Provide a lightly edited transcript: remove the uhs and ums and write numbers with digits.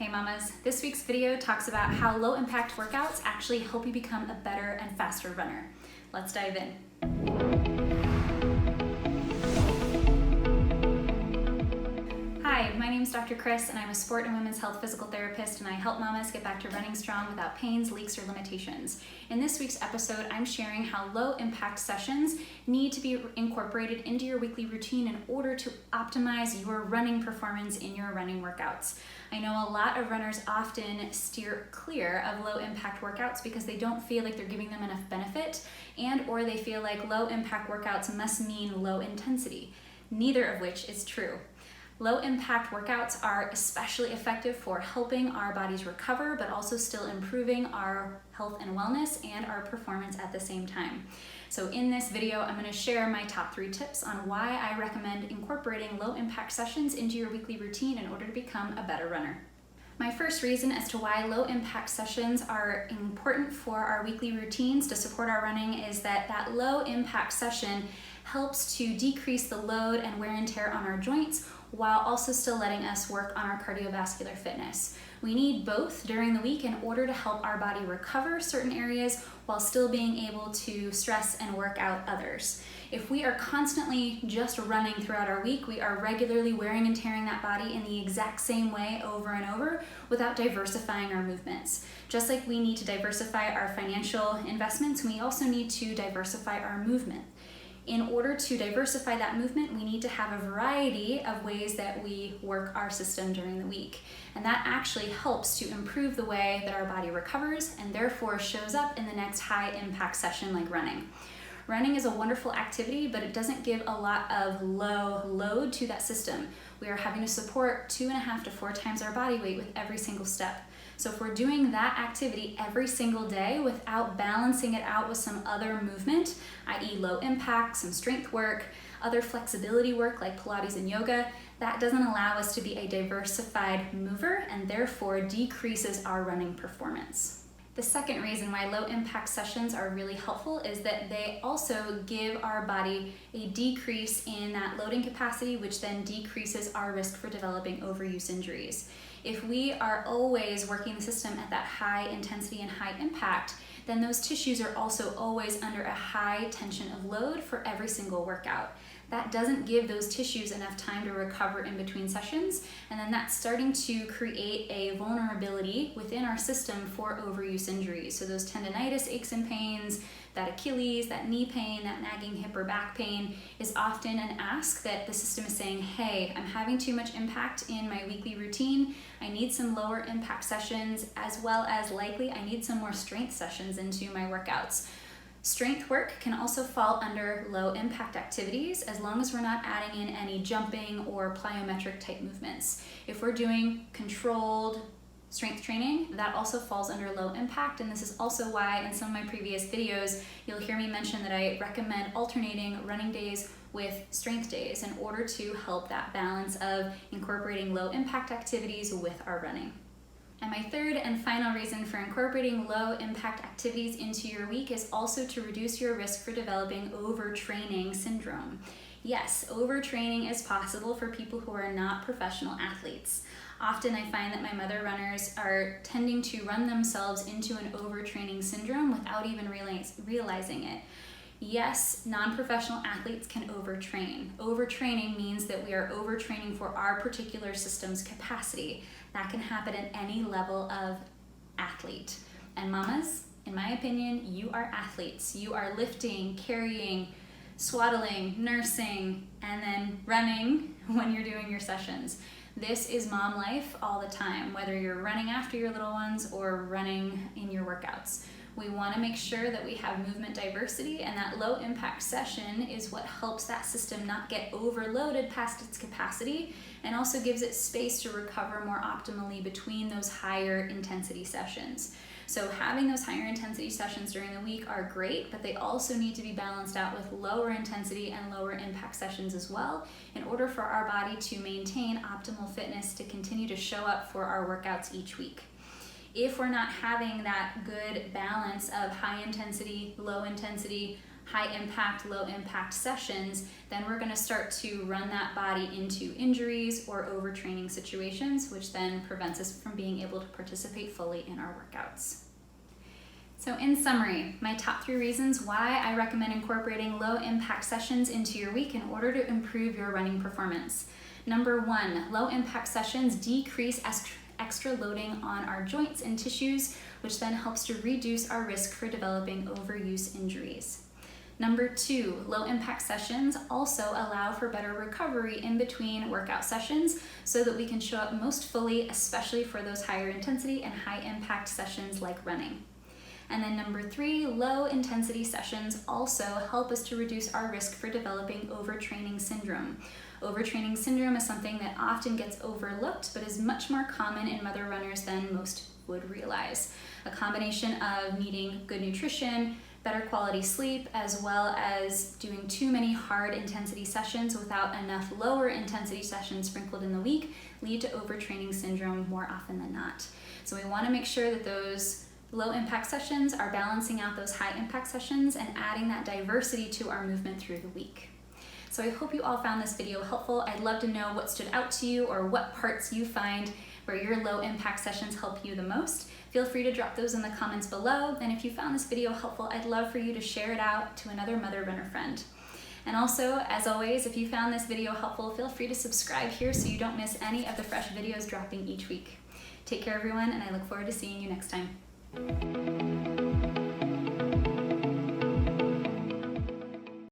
Hey mamas, this week's video talks about how low impact workouts actually help you become a better and faster runner. Let's dive in. Hi, my name is Dr. Chris and I'm a sport and women's health physical therapist, and I help mamas get back to running strong without pains, leaks, or limitations. In this week's episode, I'm sharing how low impact sessions need to be incorporated into your weekly routine in order to optimize your running performance in your running workouts. I know a lot of runners often steer clear of low impact workouts because they don't feel like they're giving them enough benefit, or they feel like low impact workouts must mean low intensity, neither of which is true. Low impact workouts are especially effective for helping our bodies recover, but also still improving our health and wellness and our performance at the same time. So in this video, I'm going to share my top 3 tips on why I recommend incorporating low impact sessions into your weekly routine in order to become a better runner. My first reason as to why low impact sessions are important for our weekly routines to support our running is that low impact session helps to decrease the load and wear and tear on our joints while also still letting us work on our cardiovascular fitness. We need both during the week in order to help our body recover certain areas while still being able to stress and work out others. If we are constantly just running throughout our week, we are regularly wearing and tearing that body in the exact same way over and over without diversifying our movements. Just like we need to diversify our financial investments, we also need to diversify our movement. In order to diversify that movement, we need to have a variety of ways that we work our system during the week. And that actually helps to improve the way that our body recovers and therefore shows up in the next high impact session like running. Running is a wonderful activity, but it doesn't give a lot of low load to that system. We are having to support 2.5 to 4 times our body weight with every single step. So if we're doing that activity every single day without balancing it out with some other movement, i.e. low impact, some strength work, other flexibility work like Pilates and yoga, that doesn't allow us to be a diversified mover and therefore decreases our running performance. The second reason why low impact sessions are really helpful is that they also give our body a decrease in that loading capacity, which then decreases our risk for developing overuse injuries. If we are always working the system at that high intensity and high impact, then those tissues are also always under a high tension of load for every single workout. That doesn't give those tissues enough time to recover in between sessions, and then that's starting to create a vulnerability within our system for overuse injuries. So those tendinitis, aches and pains, that Achilles, that knee pain, that nagging hip or back pain is often an ask that the system is saying, hey, I'm having too much impact in my weekly routine. I need some lower impact sessions, as well as likely I need some more strength sessions into my workouts. Strength work can also fall under low impact activities as long as we're not adding in any jumping or plyometric type movements. If we're doing controlled strength training, that also falls under low impact, and this is also why in some of my previous videos you'll hear me mention that I recommend alternating running days with strength days in order to help that balance of incorporating low impact activities with our running. And my third and final reason for incorporating low impact activities into your week is also to reduce your risk for developing overtraining syndrome. Yes, overtraining is possible for people who are not professional athletes. Often I find that my mother runners are tending to run themselves into an overtraining syndrome without even realizing it. Yes, non-professional athletes can overtrain. Overtraining means that we are overtraining for our particular system's capacity. That can happen at any level of athlete. And mamas, in my opinion, you are athletes. You are lifting, carrying, swaddling, nursing, and then running when you're doing your sessions. This is mom life all the time, whether you're running after your little ones or running in your workouts. We want to make sure that we have movement diversity, and that low impact session is what helps that system not get overloaded past its capacity and also gives it space to recover more optimally between those higher intensity sessions. So having those higher intensity sessions during the week are great, but they also need to be balanced out with lower intensity and lower impact sessions as well in order for our body to maintain optimal fitness to continue to show up for our workouts each week. If we're not having that good balance of high intensity, low intensity, high impact, low impact sessions, then we're going to start to run that body into injuries or overtraining situations, which then prevents us from being able to participate fully in our workouts. So in summary, my top 3 reasons why I recommend incorporating low impact sessions into your week in order to improve your running performance. Number 1, low impact sessions decrease extra loading on our joints and tissues, which then helps to reduce our risk for developing overuse injuries. Number 2, low impact sessions also allow for better recovery in between workout sessions so that we can show up most fully, especially for those higher intensity and high impact sessions like running. And then number 3, low intensity sessions also help us to reduce our risk for developing overtraining syndrome. Overtraining syndrome is something that often gets overlooked, but is much more common in mother runners than most would realize. A combination of needing good nutrition, better quality sleep, as well as doing too many hard intensity sessions without enough lower intensity sessions sprinkled in the week lead to overtraining syndrome more often than not. So we want to make sure that those low impact sessions are balancing out those high impact sessions and adding that diversity to our movement through the week. So I hope you all found this video helpful. I'd love to know what stood out to you or what parts you find where your low impact sessions help you the most. Feel free to drop those in the comments below. And if you found this video helpful, I'd love for you to share it out to another mother runner friend. And also, as always, if you found this video helpful, feel free to subscribe here so you don't miss any of the fresh videos dropping each week. Take care, everyone, and I look forward to seeing you next time.